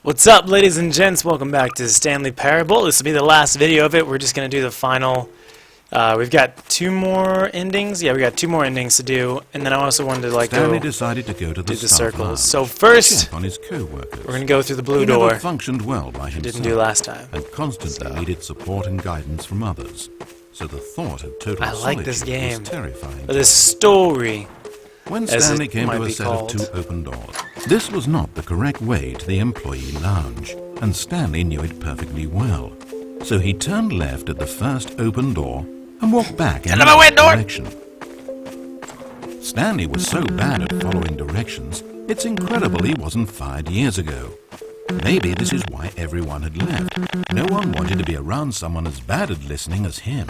What's up, ladies and gents? Welcome back to Stanley Parable. This will be the last video of it. We're just going to do the final. We've got two more endings. Yeah, we got two more endings to do, and then I also wanted to Stanley decided to go to do the circles. So first, on his co-workers. we're going to go through the blue He door. never functioned well by himself. Didn't do last time. And constantly needed support and guidance from others. So the thought of total I like this solitude game. was terrifying. This story. When as Stanley it came might to a be set called. of two open doors, this was not the correct way to the employee lounge, and Stanley knew it perfectly well. So he turned left at the first open door and walked back in the right direction. Stanley was so bad at following directions, it's incredible he wasn't fired years ago. Maybe this is why everyone had left. No one wanted to be around someone as bad at listening as him.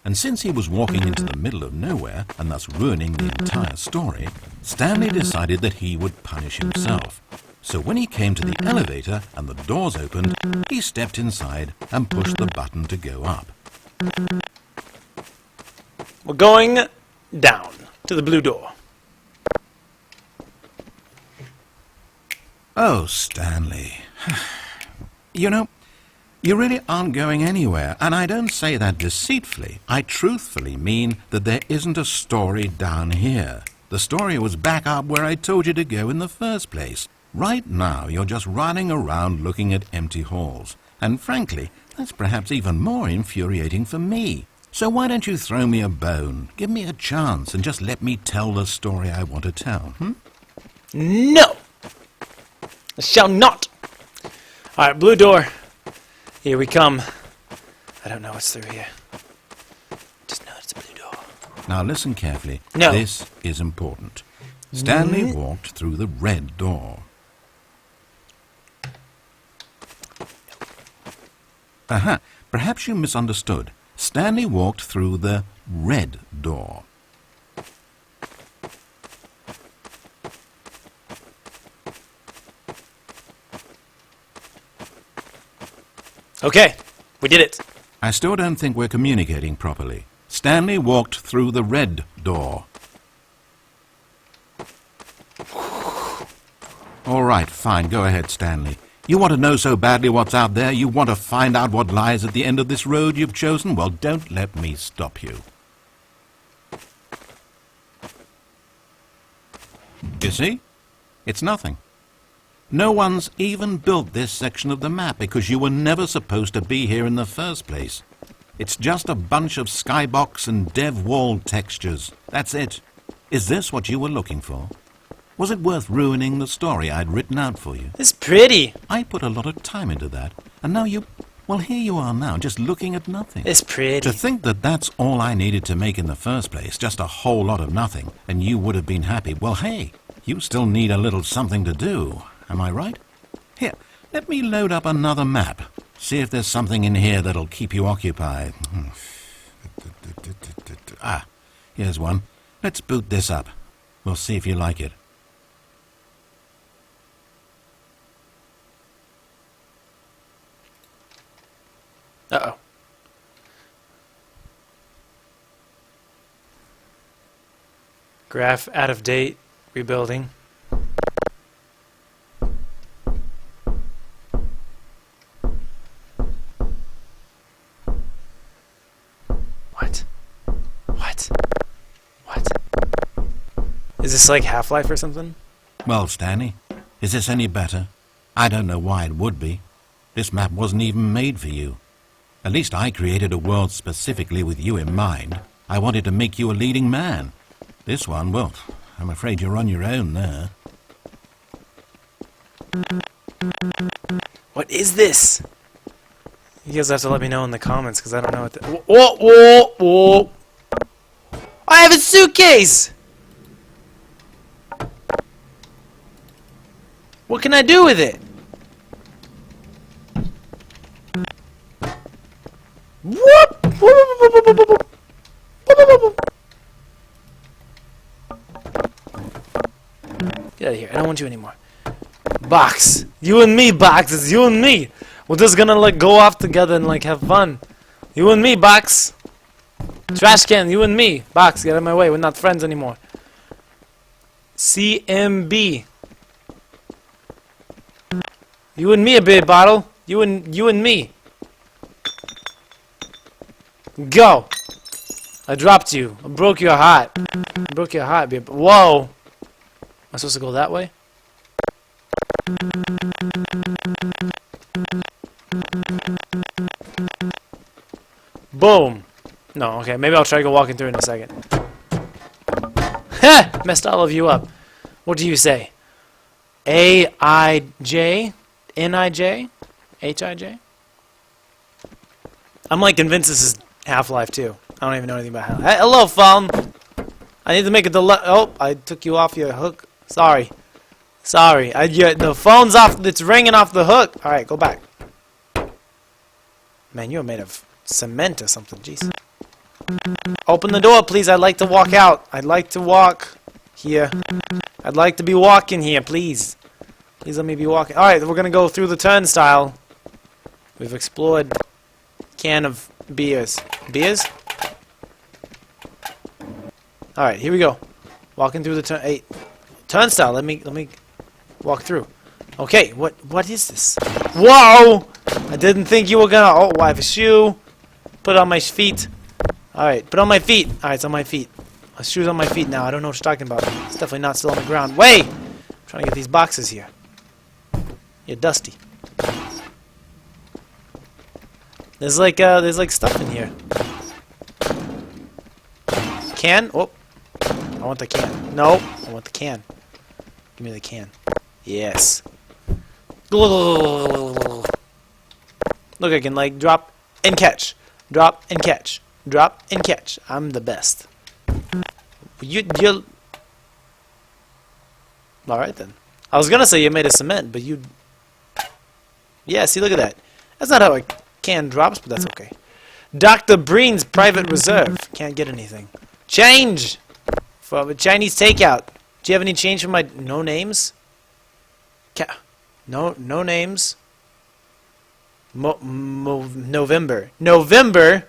And since he was walking into the middle of nowhere, and thus ruining the entire story, Stanley decided that he would punish himself. So when he came to the elevator and the doors opened, he stepped inside and pushed the button to go up. We're going down to the blue door. Oh, Stanley. You know, you really aren't going anywhere, and I don't say that deceitfully. I truthfully mean that there isn't a story down here. The story was back up where I told you to go in the first place. Right now, you're just running around looking at empty halls. And frankly, that's perhaps even more infuriating for me. So why don't you throw me a bone, give me a chance, and just let me tell the story I want to tell, No! I shall not! Alright, blue door. Here we come. I don't know what's through here. Just know it's a blue door. Now listen carefully. No. This is important. Stanley walked through the red door. Aha, perhaps you misunderstood. Stanley walked through the red door. Okay, we did it. I still don't think we're communicating properly. Stanley walked through the red door. All right, fine, go ahead, Stanley. You want to know so badly what's out there? You want to find out what lies at the end of this road you've chosen? Well, don't let me stop you. You see? It's nothing. No one's even built this section of the map because you were never supposed to be here in the first place. It's just a bunch of skybox and dev wall textures. That's it. Is this what you were looking for? Was it worth ruining the story I'd written out for you? It's pretty. I put a lot of time into that, and now well, here you are now, just looking at nothing. It's pretty. To think that that's all I needed to make in the first place, just a whole lot of nothing, and you would have been happy. Well, hey, you still need a little something to do. Am I right? Here, let me load up another map. See if there's something in here that'll keep you occupied. Ah, here's one. Let's boot this up. We'll see if you like it. Uh-oh. Graph out of date. Rebuilding. What? Is this like Half-Life or something? Well, Stanley, is this any better? I don't know why it would be. This map wasn't even made for you. At least I created a world specifically with you in mind. I wanted to make you a leading man. This one, well, I'm afraid you're on your own there. What is this? You guys have to let me know in the comments because I don't know what Whoa! I have a suitcase! What can I do with it? Get out of here. I don't want you anymore. Box. You and me, Box. It's you and me. We're just gonna like go off together and like have fun. You and me, Box. Trash can, you and me. Box, get out of my way. We're not friends anymore. CMB. You and me a beer bottle. You and me. Go. I dropped you. I broke your heart. I broke your heart, beer. Whoa. Am I supposed to go that way? Boom. No, okay. Maybe I'll try to go walking through in a second. Ha! Messed all of you up. What do you say? A-I-J? N-I-J? H-I-J? I'm like convinced this is Half-Life 2. I don't even know anything about Half-Life. Hey, hello, phone! I need to make it oh, I took you off your hook. Sorry. Sorry. The phone's off. It's ringing off the hook. Alright, go back. Man, you're made of cement or something. Jeez. Open the door, please. I'd like to walk out. I'd like to walk here. I'd like to be walking here, please. Please let me be walking. Alright, we're gonna go through the turnstile. We've explored can of beers. Beers? Alright, here we go. Walking through the turnstile. Let me walk through. Okay, what is this? Whoa! I didn't think you were gonna. Oh, I have a shoe. Put it on my feet. Alright, put on my feet. Alright, it's on my feet. My shoe's on my feet now. I don't know what you're talking about. It's definitely not still on the ground. Wait! I'm trying to get these boxes here. You're dusty. There's like stuff in here. Can? Oh. I want the can. No, I want the can. Give me the can. Yes. Look, I can like drop and catch. Drop and catch. Drop and catch. I'm the best. You Alright then. I was gonna say you made of cement, but you... Yeah, see, look at that. That's not how a can drops, but that's okay. Dr. Breen's Private Reserve. Can't get anything. Change! For a Chinese takeout. Do you have any change for my... No names? No names. November. November?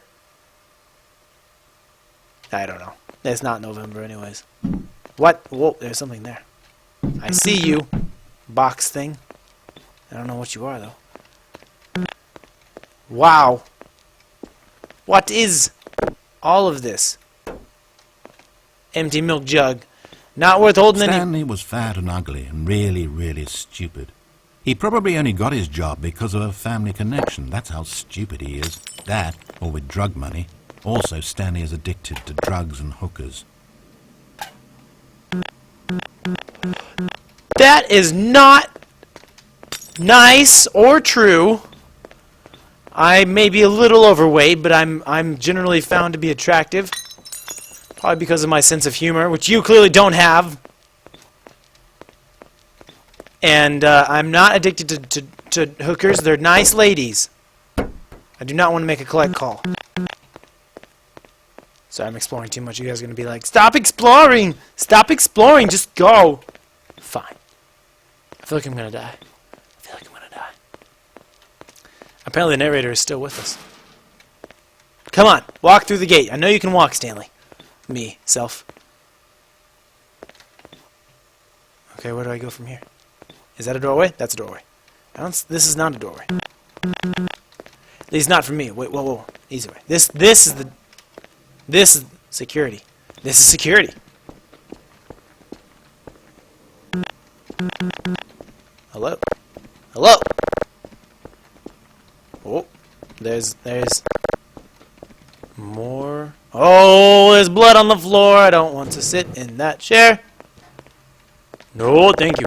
I don't know. It's not November anyways. What? Whoa, there's something there. I see you. Box thing. I don't know what you are, though. Wow. What is all of this? Empty milk jug. Not worth holding any... Stanley was fat and ugly and really, really stupid. He probably only got his job because of a family connection. That's how stupid he is. That, or with drug money. Also, Stanley is addicted to drugs and hookers. That is not nice or true. I may be a little overweight, but I'm generally found to be attractive. Probably because of my sense of humor, which you clearly don't have. And I'm not addicted to hookers. They're nice ladies. I do not want to make a collect call. Sorry, I'm exploring too much. You guys are going to be like, stop exploring! Stop exploring! Just go! Fine. I feel like I'm going to die. I feel like I'm going to die. Apparently the narrator is still with us. Come on, walk through the gate. I know you can walk, Stanley. Me, self. Okay, where do I go from here? Is that a doorway? That's a doorway. This is not a doorway. At least not for me. Wait, whoa. Easy way. This is security. This is security. Hello? Hello? Oh, there's more. Oh, there's blood on the floor. I don't want to sit in that chair. No, thank you.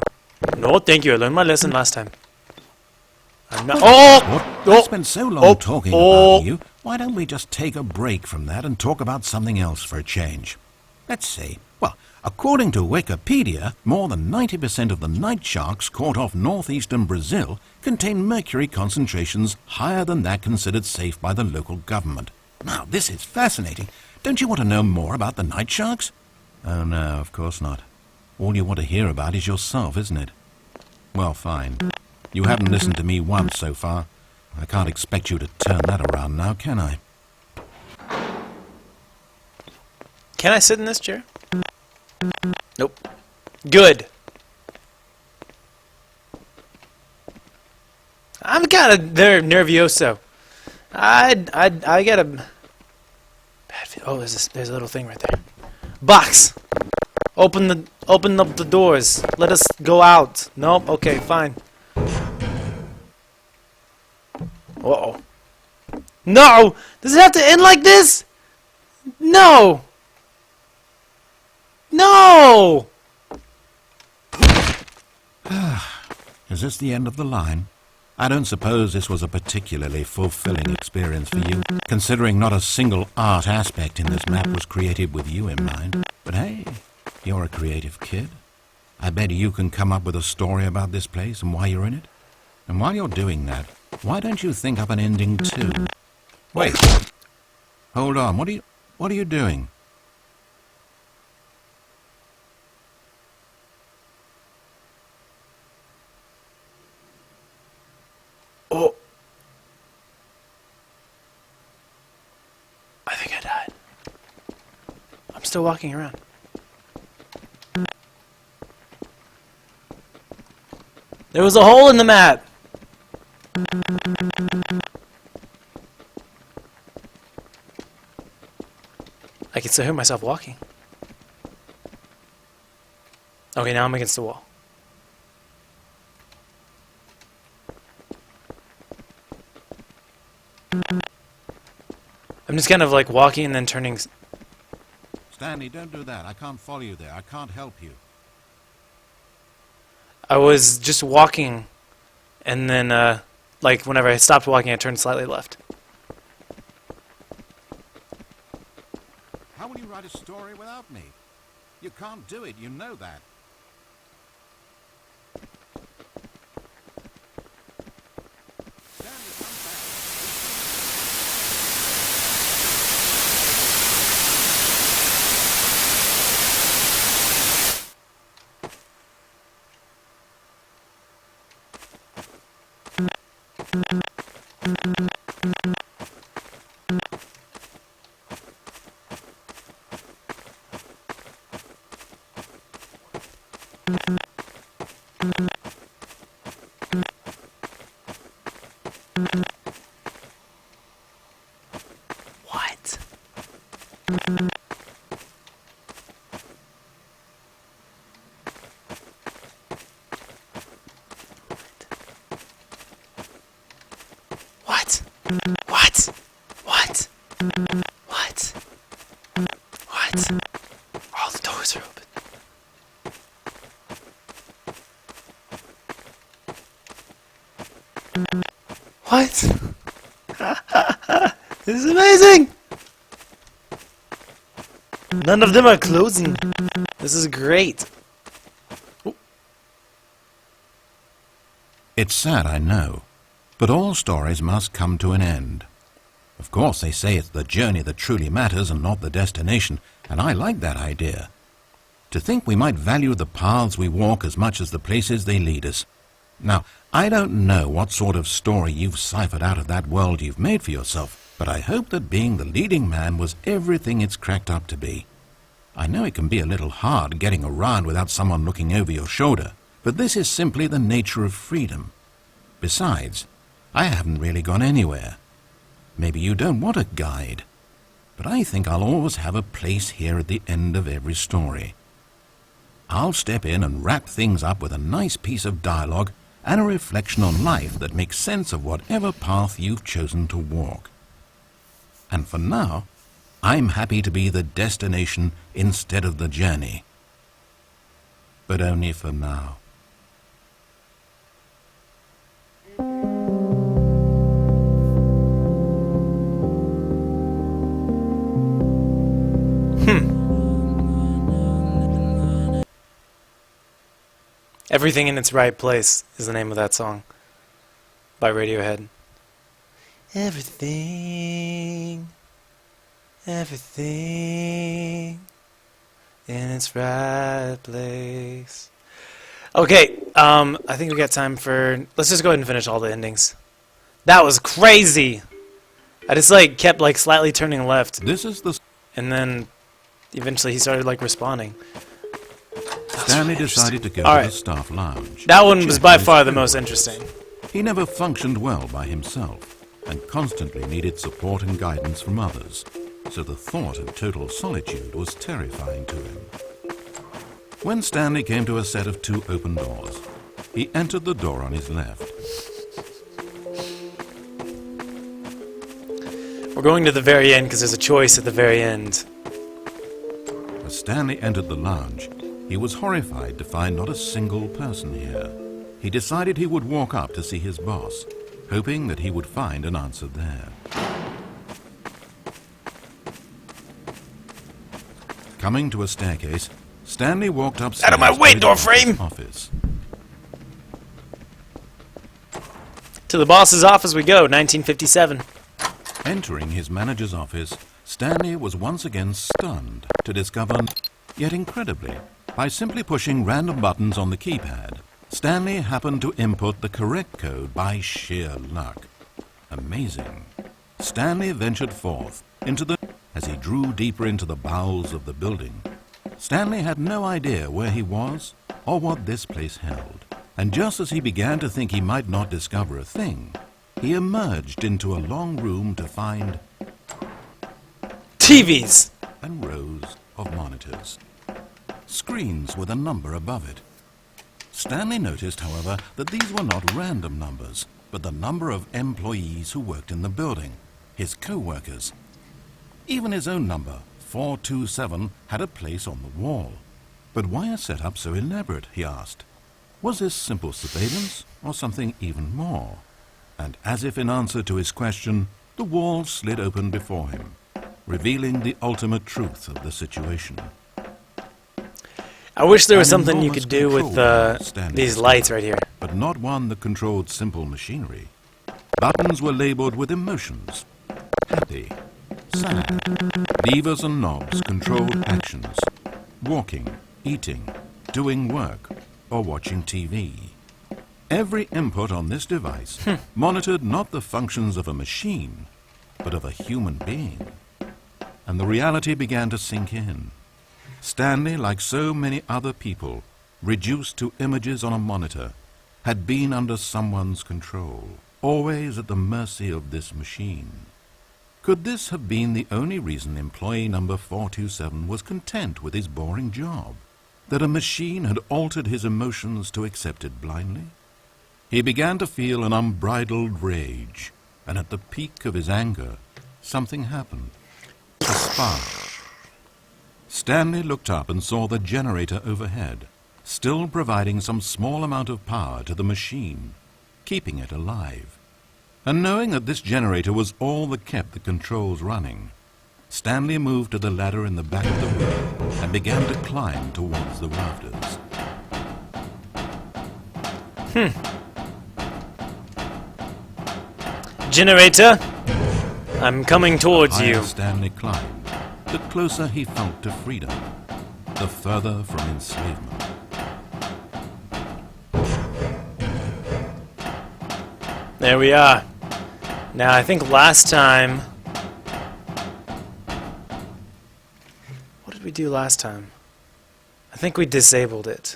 No, thank you. I learned my lesson last time. I'm not. What? I spent so long talking about you. Why don't we just take a break from that and talk about something else for a change? Let's see. Well, according to Wikipedia, more than 90% of the night sharks caught off northeastern Brazil contain mercury concentrations higher than that considered safe by the local government. Now, this is fascinating. Don't you want to know more about the night sharks? Oh, no, of course not. All you want to hear about is yourself, isn't it? Well, fine. You haven't listened to me once so far. I can't expect you to turn that around now, can I? Can I sit in this chair? Nope. Good. I'm kind of nervioso. I get a bad feel. Oh, there's a little thing right there. Box. Open up the doors. Let us go out. Nope. Okay, fine. Uh-oh. No! Does it have to end like this? No! No! Is this the end of the line? I don't suppose this was a particularly fulfilling experience for you, considering not a single art aspect in this map was created with you in mind. But hey, you're a creative kid. I bet you can come up with a story about this place and why you're in it. And while you're doing that, why don't you think up an ending too? Wait. Hold on. What are you doing? Oh. I think I died. I'm still walking around. There was a hole in the map. I can still hear myself walking. Okay, now I'm against the wall. I'm just kind of like walking and then turning. Stanley, don't do that. I can't follow you there. I can't help you. I was just walking, and then, like, whenever I stopped walking, I turned slightly left. How will you write a story without me? You can't do it. You know that. Stanley, come back. What? What? What? What? What? What? All the doors are open. What? This is amazing! None of them are closing. This is great. Ooh. It's sad, I know, but all stories must come to an end. Of course, they say it's the journey that truly matters and not the destination, and I like that idea. To think we might value the paths we walk as much as the places they lead us. Now, I don't know what sort of story you've ciphered out of that world you've made for yourself, but I hope that being the leading man was everything it's cracked up to be. I know it can be a little hard getting around without someone looking over your shoulder, but this is simply the nature of freedom. Besides, I haven't really gone anywhere. Maybe you don't want a guide, but I think I'll always have a place here at the end of every story. I'll step in and wrap things up with a nice piece of dialogue and a reflection on life that makes sense of whatever path you've chosen to walk. And for now, I'm happy to be the destination instead of the journey. But only for now. Everything in its Right Place is the name of that song by Radiohead. Everything in its right place. Okay, I think we got time for... Let's just go ahead and finish all the endings. That was crazy! I just, like, kept, like, slightly turning left. This is the... And then, eventually, he started, like, responding. Stanley decided to go to the staff lounge. That one was by far the most interesting. He never functioned well by himself and constantly needed support and guidance from others, so the thought of total solitude was terrifying to him. When Stanley came to a set of 2 open doors, he entered the door on his left. We're going to the very end because there's a choice at the very end. As Stanley entered the lounge, he was horrified to find not a single person here. He decided he would walk up to see his boss, hoping that he would find an answer there. Coming to a staircase, Stanley walked upstairs. Out of my way, to door his frame! Office. To the boss's office we go, 1957. Entering his manager's office, Stanley was once again stunned to discover, yet incredibly, by simply pushing random buttons on the keypad, Stanley happened to input the correct code by sheer luck. Amazing. Stanley ventured forth into the... As he drew deeper into the bowels of the building, Stanley had no idea where he was or what this place held. And just as he began to think he might not discover a thing, he emerged into a long room to find... TVs! And rows of monitors. Screens with a number above it. Stanley noticed, however, that these were not random numbers, but the number of employees who worked in the building, his co-workers. Even his own number, 427, had a place on the wall. But why a setup so elaborate, he asked. Was this simple surveillance, or something even more? And as if in answer to his question, the wall slid open before him, revealing the ultimate truth of the situation. I wish there was An something you enormous could do with control stand these in lights right here. But not one that controlled simple machinery. Buttons were labeled with emotions. Happy, sad. Levers and knobs controlled actions. Walking, eating, doing work, or watching TV. Every input on this device monitored not the functions of a machine, but of a human being. And the reality began to sink in. Stanley, like so many other people, reduced to images on a monitor, had been under someone's control, always at the mercy of this machine. Could this have been the only reason employee number 427 was content with his boring job? That a machine had altered his emotions to accept it blindly? He began to feel an unbridled rage, and at the peak of his anger, something happened. A spark. Stanley looked up and saw the generator overhead, still providing some small amount of power to the machine, keeping it alive. And knowing that this generator was all that kept the controls running, Stanley moved to the ladder in the back of the room and began to climb towards the rafters. Generator, I'm coming towards The higher you. Stanley climbed, the closer he felt to freedom, the further from enslavement. There we are. Now, I think last time... What did we do last time? I think we disabled it.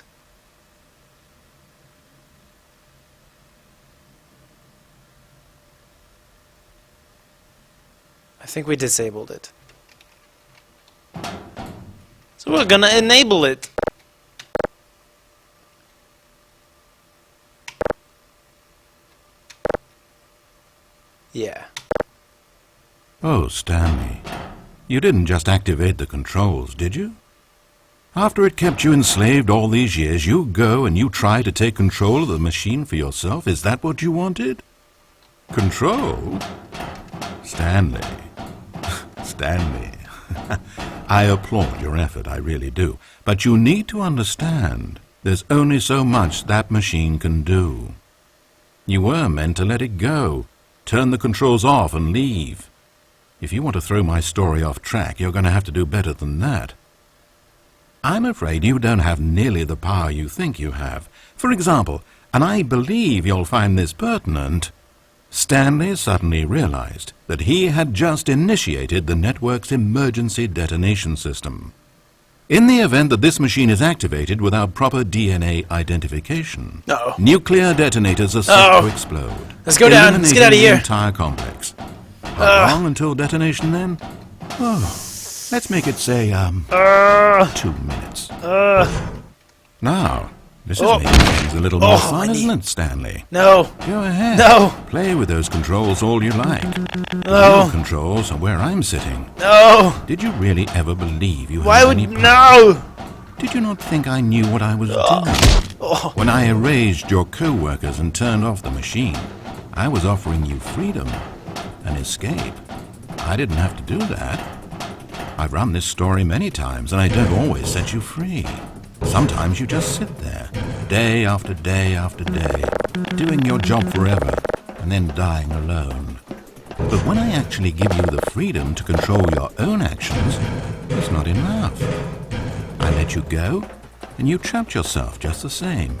I think we disabled it. So we're gonna enable it. Yeah. Oh, Stanley, you didn't just activate the controls, did you? After it kept you enslaved all these years, you go and you try to take control of the machine for yourself? Is that what you wanted? Control? Stanley. Stanley. I applaud your effort, I really do. But you need to understand, there's only so much that machine can do. You were meant to let it go, turn the controls off and leave. If you want to throw my story off track, you're going to have to do better than that. I'm afraid you don't have nearly the power you think you have. For example, and I believe you'll find this pertinent, Stanley suddenly realized that he had just initiated the network's emergency detonation system. In the event that this machine is activated without proper DNA identification, Uh-oh. nuclear detonators are set to explode. Let's go down. Let's get out of eliminating here. the entire complex. How long until detonation then? Oh, let's make it say, 2 minutes. Now, this is making things a little more fun, isn't it, Stanley? No. Go ahead. No. Play with those controls all you like. No. Your controls are where I'm sitting. No. Did you really ever believe you Why had would any power? no? Did you not think I knew what I was doing? When I erased your co-workers and turned off the machine, I was offering you freedom, an escape. I didn't have to do that. I've run this story many times, and I don't always set you free. Sometimes you just sit there, day after day after day, doing your job forever, and then dying alone. But when I actually give you the freedom to control your own actions, it's not enough. I let you go, and you trapped yourself just the same.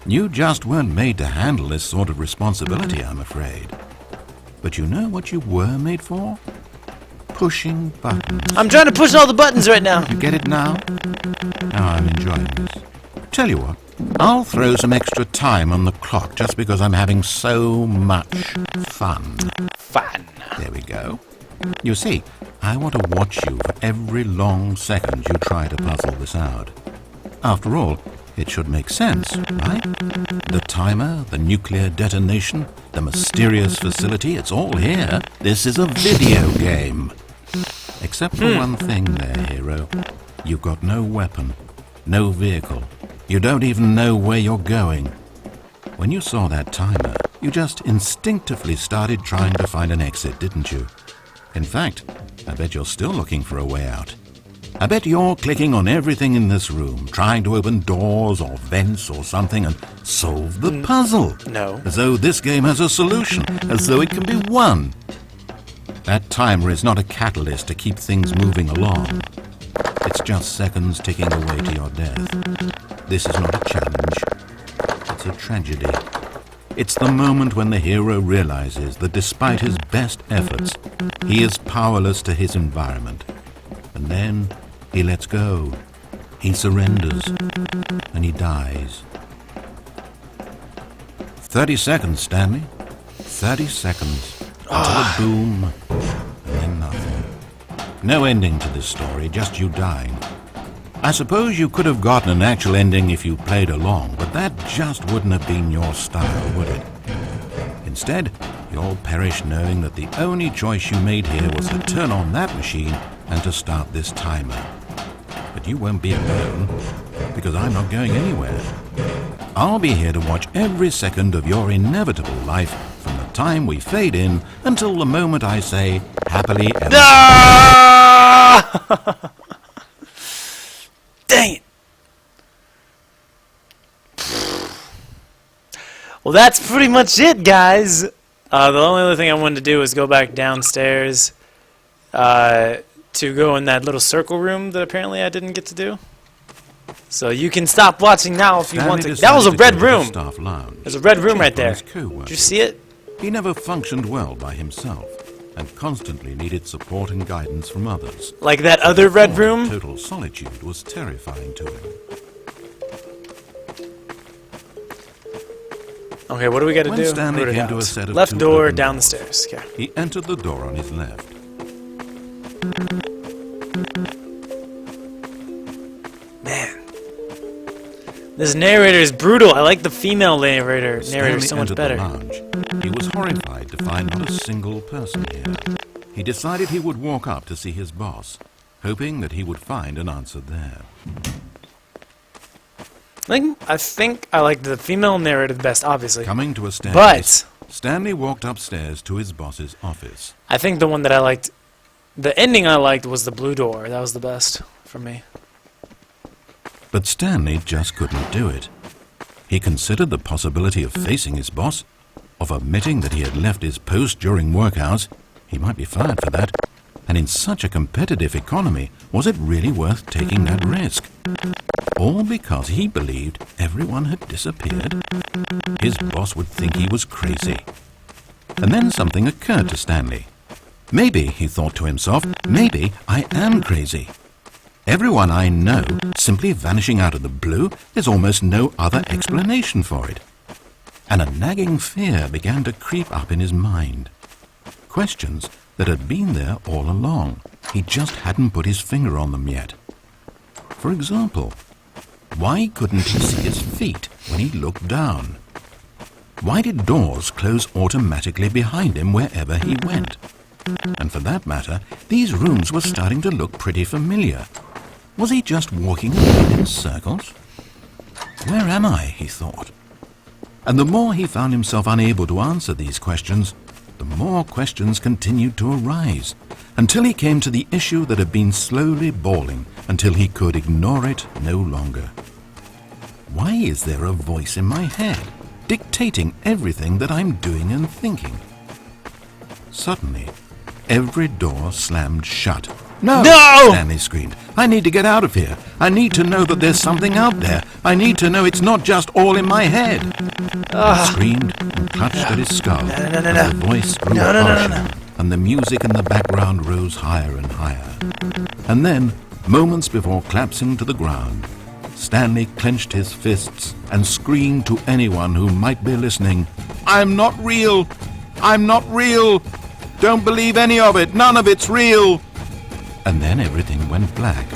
You just weren't made to handle this sort of responsibility, I'm afraid. But you know what you were made for? Pushing buttons. I'm trying to push all the buttons right now. You get it now? Now I'm enjoying this. Tell you what, I'll throw some extra time on the clock just because I'm having so much fun. Fun. There we go. You see, I want to watch you for every long second you try to puzzle this out. After all, it should make sense, right? The timer, the nuclear detonation, the mysterious facility, it's all here. This is a video game. Except for one thing there, hero. You've got no weapon, no vehicle. You don't even know where you're going. When you saw that timer, you just instinctively started trying to find an exit, didn't you? In fact, I bet you're still looking for a way out. I bet you're clicking on everything in this room, trying to open doors or vents or something and solve the puzzle. No. As though this game has a solution, as though it can be won. That timer is not a catalyst to keep things moving along. It's just seconds ticking away to your death. This is not a challenge. It's a tragedy. It's the moment when the hero realizes that despite his best efforts, he is powerless to his environment. And then he lets go. He surrenders. And he dies. 30 seconds, Stanley. 30 seconds. Until a boom, and then nothing. No ending to this story, just you dying. I suppose you could have gotten an actual ending if you played along, but that just wouldn't have been your style, would it? Instead, you'll perish knowing that the only choice you made here was to turn on that machine and to start this timer. But you won't be alone, because I'm not going anywhere. I'll be here to watch every second of your inevitable life from the time we fade in until the moment I say, happily ever. Ah! Dang it. Well, that's pretty much it, guys. The only other thing I wanted to do was go back downstairs to go in that little circle room that apparently I didn't get to do. So you can stop watching now if you want to. That was a red room. There's a red room right there. Did you see it? He never functioned well by himself and constantly needed support and guidance from others. Like that other red room? Total solitude was terrifying to him. Okay, what do we got to When do? Stanley Root it came to out. a set of Left two door, open down the doors. stairs. Okay. He entered the door on his left. Man. This narrator is brutal. I like the female narrator Stanley so much entered better. the lounge. He was horrified to find not a single person here. He decided he would walk up to see his boss, hoping that he would find an answer there. I think I like the female narrator the best, obviously. Coming to a staircase, But Stanley walked upstairs to his boss's office. I think the one that I liked, the ending I liked was the blue door. That was the best for me. But Stanley just couldn't do it. He considered the possibility of facing his boss, of admitting that he had left his post during work hours. He might be fired for that. And in such a competitive economy, was it really worth taking that risk? All because he believed everyone had disappeared? His boss would think he was crazy. And then something occurred to Stanley. Maybe, he thought to himself, maybe I am crazy. Everyone I know simply vanishing out of the blue, there's almost no other explanation for it. And a nagging fear began to creep up in his mind. Questions that had been there all along. He just hadn't put his finger on them yet. For example, why couldn't he see his feet when he looked down? Why did doors close automatically behind him wherever he went? And for that matter, these rooms were starting to look pretty familiar. Was he just walking around in circles? Where am I, he thought. And the more he found himself unable to answer these questions, the more questions continued to arise, until he came to the issue that had been slowly boiling until he could ignore it no longer. Why is there a voice in my head, dictating everything that I'm doing and thinking? Suddenly, every door slammed shut. No! Stanley screamed. I need to get out of here. I need to know that there's something out there. I need to know it's not just all in my head. He screamed and clutched at his skull as the voice grew harsher and the music in the background rose higher and higher. And then, moments before collapsing to the ground, Stanley clenched his fists and screamed to anyone who might be listening, I'm not real! I'm not real! Don't believe any of it! None of it's real! And then everything went black.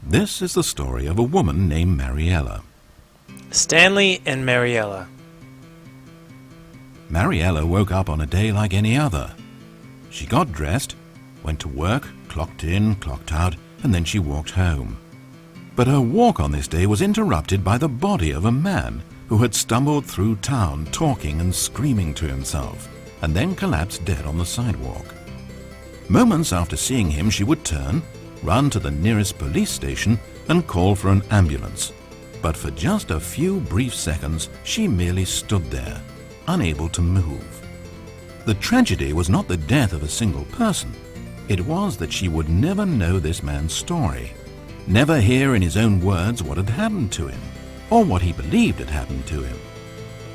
This is the story of a woman named Mariella. Stanley and Mariella. Mariella woke up on a day like any other. She got dressed, went to work, clocked in, clocked out, and then she walked home. But her walk on this day was interrupted by the body of a man who had stumbled through town talking and screaming to himself, and then collapsed dead on the sidewalk. Moments after seeing him, she would turn, run to the nearest police station, and call for an ambulance. But for just a few brief seconds, she merely stood there, unable to move. The tragedy was not the death of a single person. It was that she would never know this man's story, never hear in his own words what had happened to him, or what he believed had happened to him.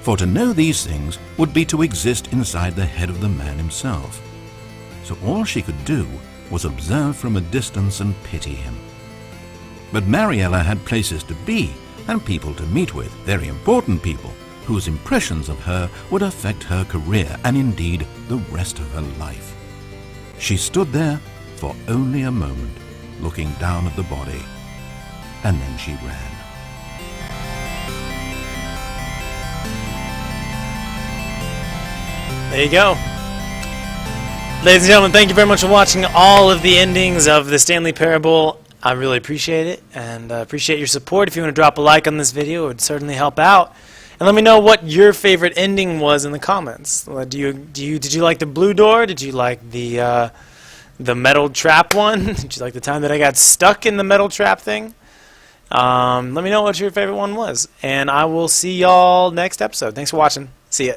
For to know these things would be to exist inside the head of the man himself. So all she could do was observe from a distance and pity him. But Mariella had places to be and people to meet with, very important people, whose impressions of her would affect her career and indeed the rest of her life. She stood there for only a moment, looking down at the body, and then she ran. There you go. Ladies and gentlemen, thank you very much for watching all of the endings of the Stanley Parable. I really appreciate it, and appreciate your support. If you want to drop a like on this video, it would certainly help out. And let me know what your favorite ending was in the comments. Did you like the blue door? Did you like the metal trap one? Did you like the time that I got stuck in the metal trap thing? Let me know what your favorite one was, and I will see y'all next episode. Thanks for watching. See ya.